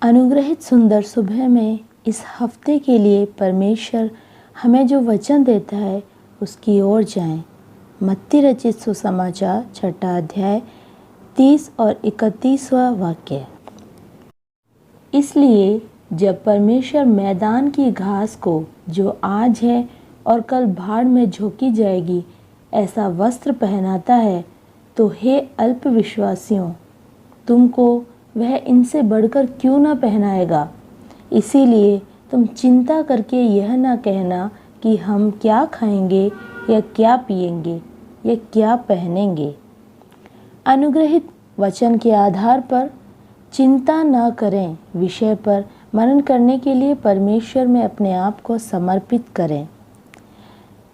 अनुग्रहित सुंदर सुबह में इस हफ्ते के लिए परमेश्वर हमें जो वचन देता है उसकी ओर जाएं। मत्ती रचित सुसमाचार 6 अध्याय 30 और 31वां वाक्य। इसलिए जब परमेश्वर मैदान की घास को जो आज है और कल भाड़ में झोंकी जाएगी ऐसा वस्त्र पहनाता है, तो हे अल्प विश्वासियों, तुमको वह इनसे बढ़कर क्यों न पहनाएगा। इसीलिए तुम चिंता करके यह न कहना कि हम क्या खाएंगे या क्या पिएंगे या क्या पहनेंगे। अनुग्रहित वचन के आधार पर चिंता न करें विषय पर मनन करने के लिए परमेश्वर में अपने आप को समर्पित करें।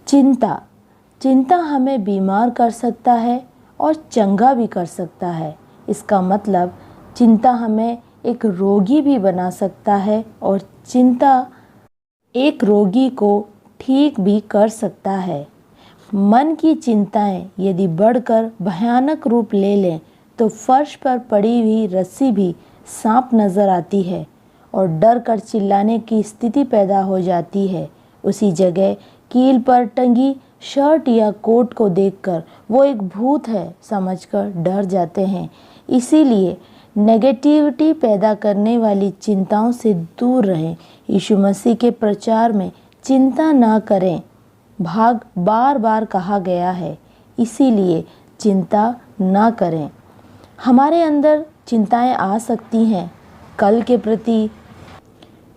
चिंता हमें बीमार कर सकता है और चंगा भी कर सकता है। इसका मतलब चिंता हमें एक रोगी भी बना सकता है और चिंता एक रोगी को ठीक भी कर सकता है। मन की चिंताएं यदि बढ़कर भयानक रूप ले लें तो फर्श पर पड़ी हुई रस्सी भी सांप नजर आती है और डर कर चिल्लाने की स्थिति पैदा हो जाती है। उसी जगह कील पर टंगी शर्ट या कोट को देखकर वो एक भूत है समझकर डर जाते हैं। इसीलिए नेगेटिविटी पैदा करने वाली चिंताओं से दूर रहें। यीशु मसीह के प्रचार में चिंता ना करें बार बार कहा गया है, इसीलिए चिंता ना करें। हमारे अंदर चिंताएं आ सकती हैं कल के प्रति,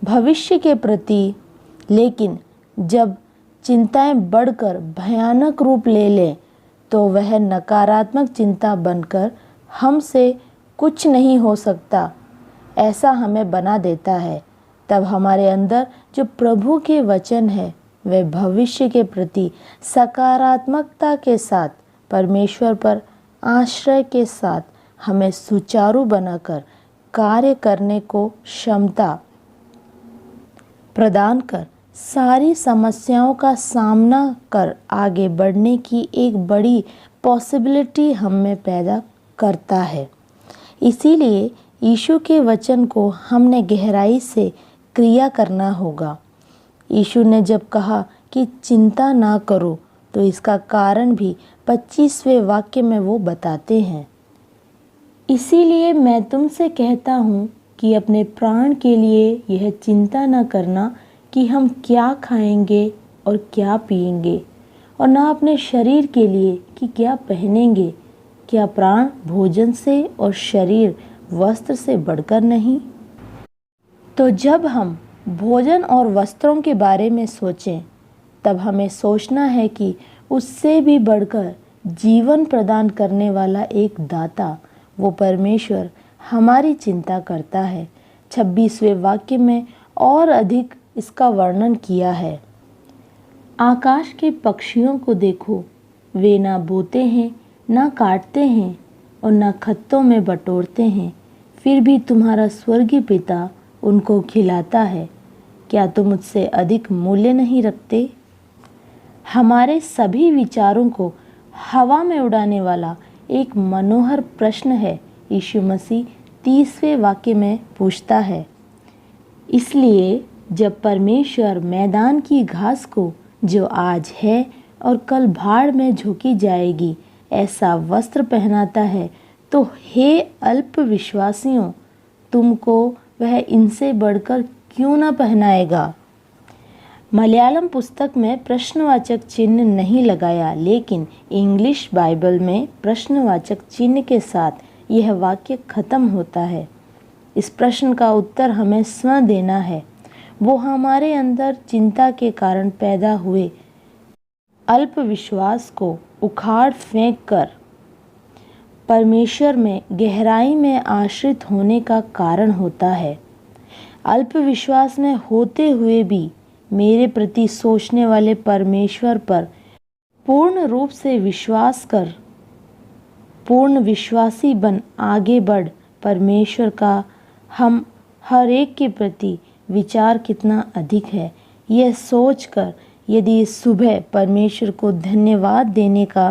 भविष्य के प्रति, लेकिन जब चिंताएं बढ़कर भयानक रूप ले लें तो वह नकारात्मक चिंता बनकर हमसे कुछ नहीं हो सकता ऐसा हमें बना देता है। तब हमारे अंदर जो प्रभु के वचन है वह भविष्य के प्रति सकारात्मकता के साथ परमेश्वर पर आश्रय के साथ हमें सुचारू बनाकर कार्य करने को क्षमता प्रदान कर सारी समस्याओं का सामना कर आगे बढ़ने की एक बड़ी पॉसिबिलिटी हम में पैदा करता है। इसीलिए यीशु के वचन को हमने गहराई से क्रिया करना होगा। यीशु ने जब कहा कि चिंता ना करो तो इसका कारण भी 25वें वाक्य में वो बताते हैं। इसीलिए मैं तुमसे कहता हूँ कि अपने प्राण के लिए यह चिंता न करना कि हम क्या खाएंगे और क्या पिएंगे, और ना अपने शरीर के लिए कि क्या पहनेंगे। क्या प्राण भोजन से और शरीर वस्त्र से बढ़कर नहीं। तो जब हम भोजन और वस्त्रों के बारे में सोचें तब हमें सोचना है कि उससे भी बढ़कर जीवन प्रदान करने वाला एक दाता वो परमेश्वर हमारी चिंता करता है। 26वें वाक्य में और अधिक इसका वर्णन किया है। आकाश के पक्षियों को देखो, वे ना बोते हैं ना काटते हैं और ना खत्तों में बटोरते हैं, फिर भी तुम्हारा स्वर्गीय पिता उनको खिलाता है। क्या तुम मुझसे अधिक मूल्य नहीं रखते। हमारे सभी विचारों को हवा में उड़ाने वाला एक मनोहर प्रश्न है यीशु मसीह 30वें वाक्य में पूछता है। इसलिए जब परमेश्वर मैदान की घास को जो आज है और कल भाड़ में झोंकी जाएगी ऐसा वस्त्र पहनाता है, तो हे अल्प विश्वासियों, तुमको वह इनसे बढ़कर क्यों न पहनाएगा। मलयालम पुस्तक में प्रश्नवाचक चिन्ह नहीं लगाया, लेकिन इंग्लिश बाइबल में प्रश्नवाचक चिन्ह के साथ यह वाक्य खत्म होता है। इस प्रश्न का उत्तर हमें स्वयं देना है। वो हमारे अंदर चिंता के कारण पैदा हुए अल्प विश्वास को उखाड़ फेंक कर परमेश्वर में गहराई में आश्रित होने का कारण होता है। अल्प विश्वास में होते हुए भी मेरे प्रति सोचने वाले परमेश्वर पर पूर्ण रूप से विश्वास कर पूर्ण विश्वासी बन आगे बढ़। परमेश्वर का हम हर एक के प्रति विचार कितना अधिक है, यह सोचकर यदि इस सुबह परमेश्वर को धन्यवाद देने का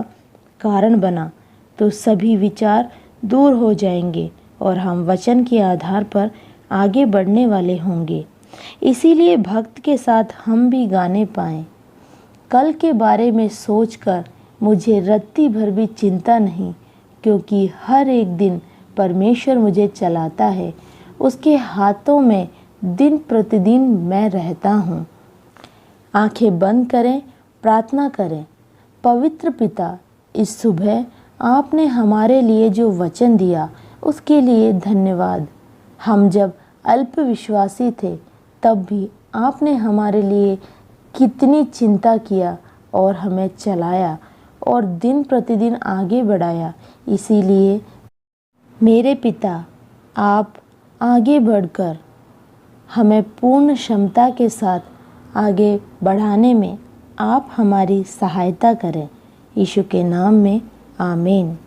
कारण बना तो सभी विचार दूर हो जाएंगे और हम वचन के आधार पर आगे बढ़ने वाले होंगे। इसीलिए भक्त के साथ हम भी गाने पाएं। कल के बारे में सोचकर मुझे रत्ती भर भी चिंता नहीं, क्योंकि हर एक दिन परमेश्वर मुझे चलाता है। उसके हाथों में दिन प्रतिदिन मैं रहता हूँ। आंखें बंद करें, प्रार्थना करें। पवित्र पिता, इस सुबह आपने हमारे लिए जो वचन दिया उसके लिए धन्यवाद। हम जब अल्पविश्वासी थे तब भी आपने हमारे लिए कितनी चिंता किया और हमें चलाया और दिन प्रतिदिन आगे बढ़ाया। इसीलिए मेरे पिता, आप आगे बढ़कर हमें पूर्ण क्षमता के साथ आगे बढ़ाने में आप हमारी सहायता करें। यीशु के नाम में आमीन।